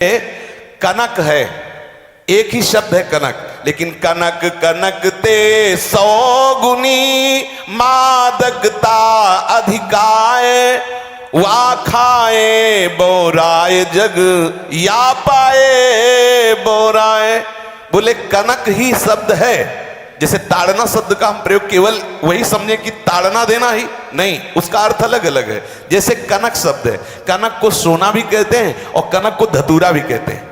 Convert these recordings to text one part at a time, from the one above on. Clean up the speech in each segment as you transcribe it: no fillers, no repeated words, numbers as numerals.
कनक है, एक ही शब्द है कनक, लेकिन कनक कनक ते 100 गुनी मादकता अधिकाय, वा खाए बोराए जग या पाए बोराए। बोले कनक ही शब्द है। जैसे ताड़ना शब्द का हम प्रयोग केवल वही समझे कि ताड़ना देना ही नहीं, उसका अर्थ अलग अलग है। जैसे कनक शब्द है, कनक को सोना भी कहते हैं और कनक को धतूरा भी कहते हैं।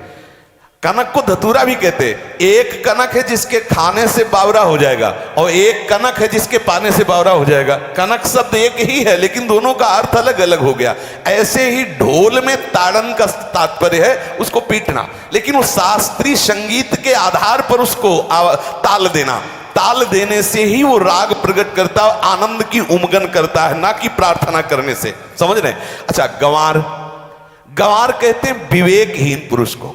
कनक को धतूरा भी कहते हैं। एक कनक है जिसके खाने से बावरा हो जाएगा और एक कनक है जिसके पाने से बावरा हो जाएगा। कनक शब्द एक ही है लेकिन दोनों का अर्थ अलग अलग हो गया। ऐसे ही ढोल में ताड़न का तात्पर्य है उसको पीटना, लेकिन वो शास्त्रीय संगीत के आधार पर उसको ताल देना। ताल देने से ही वो राग प्रकट करता है, आनंद की उमगन करता है, ना कि प्रार्थना करने से। समझ रहे? अच्छा, गंवार, गंवार कहते हैं विवेकहीन पुरुष को।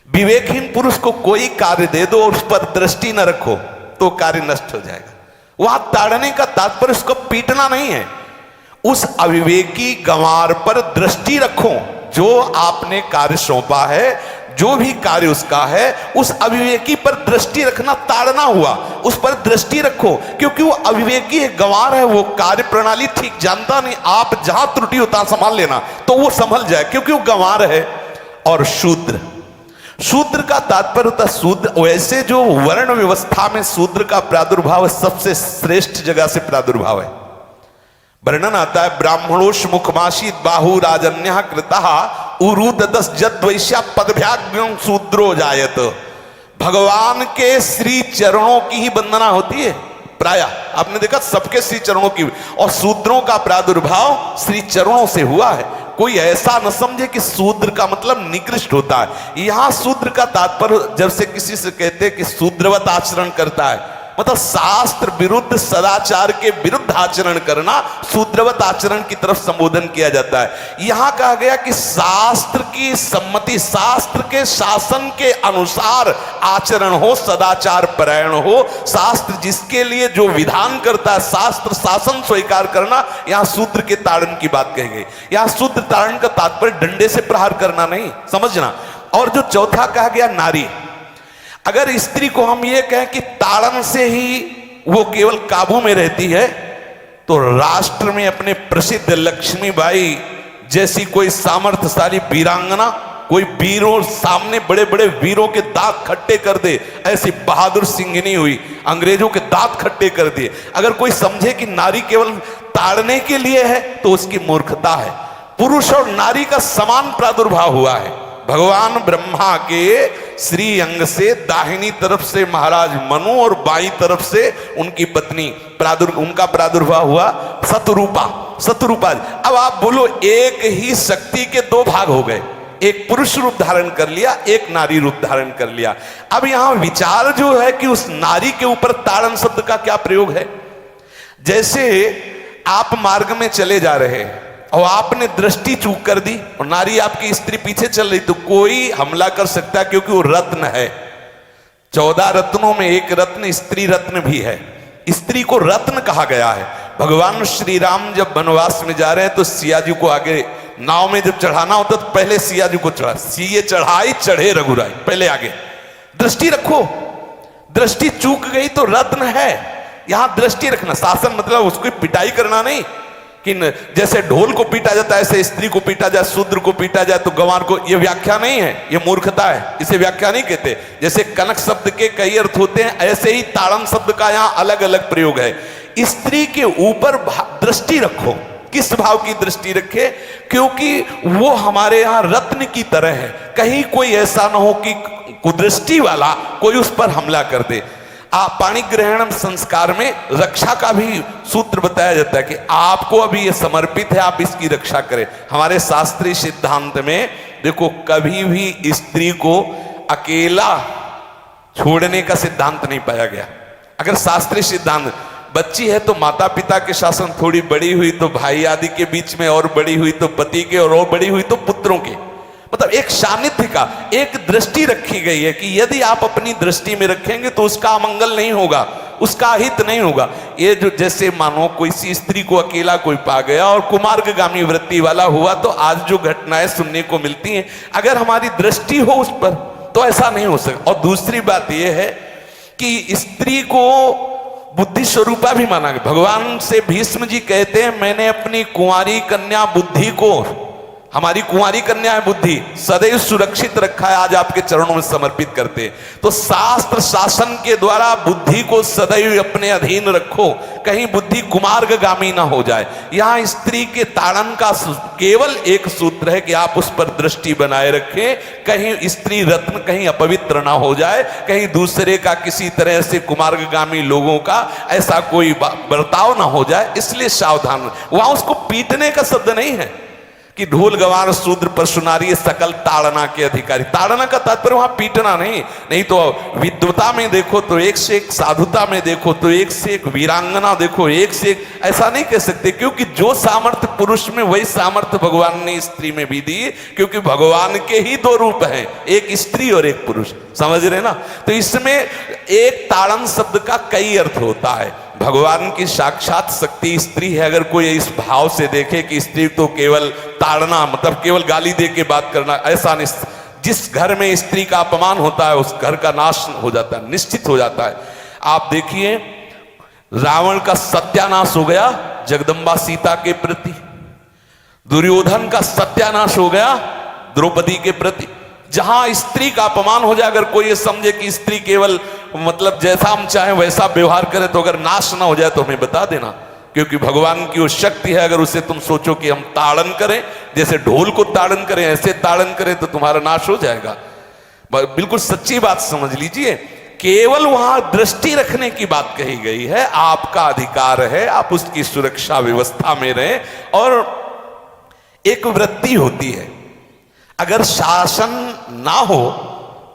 विवेकहीन पुरुष को कोई कार्य दे दो और उस पर दृष्टि न रखो तो कार्य नष्ट हो जाएगा। वहां ताड़ने का तात्पर्य उसको पीटना नहीं है, उस अविवेकी गंवार पर दृष्टि रखो। जो आपने कार्य सौंपा है, जो भी कार्य उसका है, उस अविवेकी पर दृष्टि रखना ताड़ना हुआ। उस पर दृष्टि रखो, क्योंकि वो अविवेकी है, गंवार है, वो कार्य प्रणाली ठीक जानता नहीं। आप जहां त्रुटि होता संभाल लेना तो वो संभल जाए, क्योंकि वो गंवार है। और शूद्र, शूद्र का तात्पर्य होता है शूद्र। वैसे जो वर्ण व्यवस्था में शूद्र का प्रादुर्भाव सबसे श्रेष्ठ जगह से प्रादुर्भाव है। वर्णन आता है ब्राह्मणोष मुखमाशी बाहु राजन्य कृतः उरुददस जत वैश्या पदभ्याग्यं शूद्रो जायत। भगवान के श्री चरणों की ही वंदना होती है प्राय, आपने देखा सबके श्री चरणों की, और शूद्रों का प्रादुर्भाव श्री चरणों से हुआ है। कोई ऐसा न समझे कि शूद्र का मतलब निकृष्ट होता है। यहां शूद्र का तात्पर्य जब से किसी से कहते हैं कि शूद्रवत आचरण करता है, मतलब शास्त्र विरुद्ध सदाचार के विरुद्ध आचरण करना शूद्रवत आचरण की तरफ संबोधन किया जाता है। यहां कहा गया कि शास्त्र की सम्मति, शास्त्र के शासन के अनुसार आचरण हो, सदाचार परायण हो। शास्त्र जिसके लिए जो विधान करता है, शास्त्र शासन स्वीकार करना, यहां शूद्र के ताड़न की बात कही गई। यहां शूद्र ताड़न का तात्पर्य डंडे से प्रहार करना नहीं, समझना। और जो चौथा कहा गया नारी, अगर स्त्री को हम ये कहें कि ताड़न से ही वो केवल काबू में रहती है, तो राष्ट्र में अपने प्रसिद्ध लक्ष्मीबाई जैसी कोई सामर्थ्यशाली वीरांगना, कोई वीरों सामने बड़े बड़े वीरों के दांत खट्टे कर दे, ऐसी बहादुर सिंघनी हुई, अंग्रेजों के दांत खट्टे कर दिए। अगर कोई समझे कि नारी केवल ताड़ने के लिए है तो उसकी मूर्खता है। पुरुष और नारी का समान प्रादुर्भाव हुआ है। भगवान ब्रह्मा के श्री अंग से दाहिनी तरफ से महाराज मनु और बाईं तरफ से उनकी पत्नी उनका प्रादुर्भाव हुआ शतरूपा। शतरूपा, अब आप बोलो एक ही शक्ति के दो भाग हो गए, एक पुरुष रूप धारण कर लिया, एक नारी रूप धारण कर लिया। अब यहां विचार जो है कि उस नारी के ऊपर ताड़न शब्द का क्या प्रयोग है। जैसे आप मार्ग में चले जा रहे हैं और आपने दृष्टि चूक कर दी और नारी आपकी स्त्री पीछे चल रही, तो कोई हमला कर सकता है, क्योंकि वो रत्न है। 14 रत्नों में एक रत्न स्त्री रत्न भी है। स्त्री को रत्न कहा गया है। भगवान श्री राम जब वनवास में जा रहे हैं तो सिया जी को आगे नाव में जब चढ़ाना होता तो पहले सिया जी को चढ़ा, सीए चढ़ाई चढ़े रघुराई, पहले आगे दृष्टि रखो। दृष्टि चूक गई तो रत्न है। यहां दृष्टि रखना, शासन मतलब उसको पिटाई करना नहीं कि जैसे ढोल को पीटा जाता है ऐसे स्त्री को पीटा जाए, शूद्र को पीटा जाए, तो गंवार को, ये व्याख्या नहीं है, ये मूर्खता है, इसे व्याख्या नहीं कहते। जैसे कनक शब्द के कई अर्थ होते हैं, ऐसे ही ताड़न शब्द का यहाँ अलग अलग प्रयोग है। स्त्री के ऊपर दृष्टि रखो। किस भाव की दृष्टि रखे? क्योंकि वो हमारे यहाँ रत्न की तरह है। कहीं कोई ऐसा ना हो कि कुदृष्टि वाला कोई उस पर हमला कर दे। पाणी ग्रहण संस्कार में रक्षा का भी सूत्र बताया जाता है कि आपको अभी ये समर्पित है, आप इसकी रक्षा करें। हमारे शास्त्रीय सिद्धांत में देखो, कभी भी स्त्री को अकेला छोड़ने का सिद्धांत नहीं पाया गया। अगर शास्त्रीय सिद्धांत, बच्ची है तो माता पिता के शासन, थोड़ी बड़ी हुई तो भाई आदि के बीच में, और बड़ी हुई तो पति के, और बड़ी हुई तो पुत्रों के, मतलब एक सानिध्य का एक दृष्टि रखी गई है कि यदि आप अपनी दृष्टि में रखेंगे तो उसका अमंगल नहीं होगा, उसका हित नहीं होगा। ये जो जैसे मानो कोई सी स्त्री को अकेला कोई पा गया और कुमार्गगामी वृत्ति वाला हुआ, तो आज जो घटनाएं सुनने को मिलती हैं, अगर हमारी दृष्टि हो उस पर तो ऐसा नहीं हो सकता। और दूसरी बात यह है कि स्त्री को बुद्धि स्वरूपा भी माना गया। भगवान से भीष्म जी कहते हैं, मैंने अपनी कुंवारी कन्या बुद्धि को, हमारी कुंवारी कन्या है बुद्धि, सदैव सुरक्षित रखा है, आज आपके चरणों में समर्पित करते हैं। तो शास्त्र शासन के द्वारा बुद्धि को सदैव अपने अधीन रखो, कहीं बुद्धि कुमार्गगामी ना हो जाए। यहां स्त्री के ताड़न का केवल एक सूत्र है कि आप उस पर दृष्टि बनाए रखें, कहीं स्त्री रत्न कहीं अपवित्र ना हो जाए, कहीं दूसरे का किसी तरह से कुमार्गगामी लोगों का ऐसा कोई बर्ताव ना हो जाए, इसलिए सावधान। वहां उसको पीटने का शब्द नहीं है कि ढोल गवार शूद्र परशुनारी सकल ताड़ना के अधिकारी। ताड़ना का तात्पर्य वहां पीटना नहीं तो विद्वता में देखो तो एक से एक, साधुता में देखो तो एक से एक, वीरांगना देखो एक से एक, ऐसा नहीं कह सकते, क्योंकि जो सामर्थ्य पुरुष में वही सामर्थ्य भगवान ने स्त्री में भी दी, क्योंकि भगवान के ही दो रूप हैं, एक स्त्री और एक पुरुष, समझ रहे ना। तो इसमें एक ताड़न शब्द का कई अर्थ होता है। भगवान की साक्षात शक्ति स्त्री है। अगर कोई इस भाव से देखे कि स्त्री तो केवल ताड़ना मतलब केवल गाली दे के बात करना, ऐसा नहीं। जिस घर में स्त्री का अपमान होता है उस घर का नाश हो जाता है, निश्चित हो जाता है। आप देखिए रावण का सत्यानाश हो गया जगदम्बा सीता के प्रति, दुर्योधन का सत्यानाश हो गया द्रौपदी के प्रति। जहां स्त्री का अपमान हो जाए, अगर कोई ये समझे कि स्त्री केवल मतलब जैसा हम चाहें वैसा व्यवहार करे, तो अगर नाश ना हो जाए तो हमें बता देना, क्योंकि भगवान की वो शक्ति है। अगर उसे तुम सोचो कि हम ताड़न करें, जैसे ढोल को ताड़न करें ऐसे ताड़न करें, तो तुम्हारा नाश हो जाएगा। बिल्कुल सच्ची बात समझ लीजिए। केवल वहां दृष्टि रखने की बात कही गई है, आपका अधिकार है, आप उसकी सुरक्षा व्यवस्था में रहें। और एक वृत्ति होती है, अगर शासन ना हो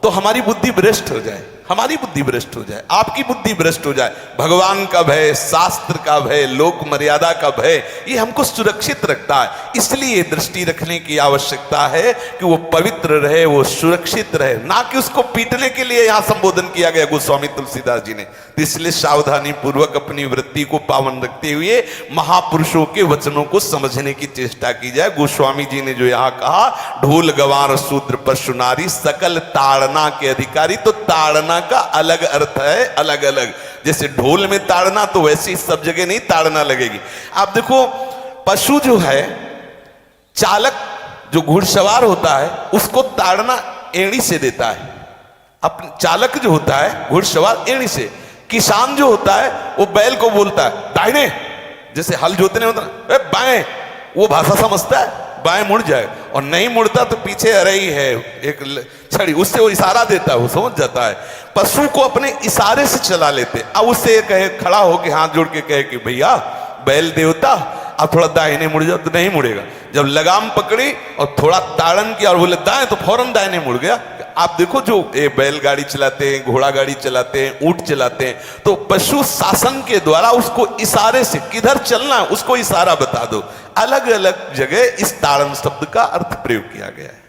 तो हमारी बुद्धि भ्रष्ट हो जाए, हमारी बुद्धि भ्रष्ट हो जाए, आपकी बुद्धि भ्रष्ट हो जाए। भगवान का भय, शास्त्र का भय, लोक मर्यादा का भय, ये हमको सुरक्षित रखता है। इसलिए दृष्टि रखने की आवश्यकता है कि वो पवित्र रहे, वो सुरक्षित रहे, ना कि उसको पीटने के लिए यहां संबोधन किया गया गोस्वामी तुलसीदास जी ने। इसलिए सावधानी पूर्वक अपनी वृत्ति को पावन रखते हुए महापुरुषों के वचनों को समझने की चेष्टा की जाए। गोस्वामी जी ने जो यहाँ कहा, ढोल गवार शूद्र परशुनारी सकल ताड़ना के अधिकारी, तो ताड़ना का अलग अर्थ है, अलग अलग। जैसे ढोल में ताड़ना, तो वैसे ही सब जगह नहीं ताड़ना लगेगी। आप देखो पशु जो है, चालक जो घुड़सवार होता है उसको ताड़ना एड़ी से देता है, अपने चालक जो होता है घुड़सवार एड़ी से। किसान जो होता है वो बैल को बोलता है दाहिने, जैसे हल जोतने होता है बाएं, वो भाषा समझता है, बाएं मुड़ जाए, और नहीं मुड़ता तो पीछे अरई है एक छड़ी, उससे वो इशारा देता है, वो समझ जाता है। पशु को अपने इशारे से चला लेते। अब उससे कहे खड़ा होकर हाथ जोड़ के कहे कि भैया बैल देवता अब थोड़ा दाहिने मुड़ जाओ, तो नहीं मुड़ेगा। जब लगाम पकड़ी और थोड़ा ताड़न किया और बोले दाएं, तो फौरन दाहिने मुड़ गया। आप देखो जो बैलगाड़ी चलाते हैं, घोड़ा गाड़ी चलाते हैं, ऊंट चलाते हैं, तो पशु शासन के द्वारा उसको इशारे से किधर चलना है उसको इशारा बता दो। अलग अलग जगह इस ताड़न शब्द का अर्थ प्रयोग किया गया है।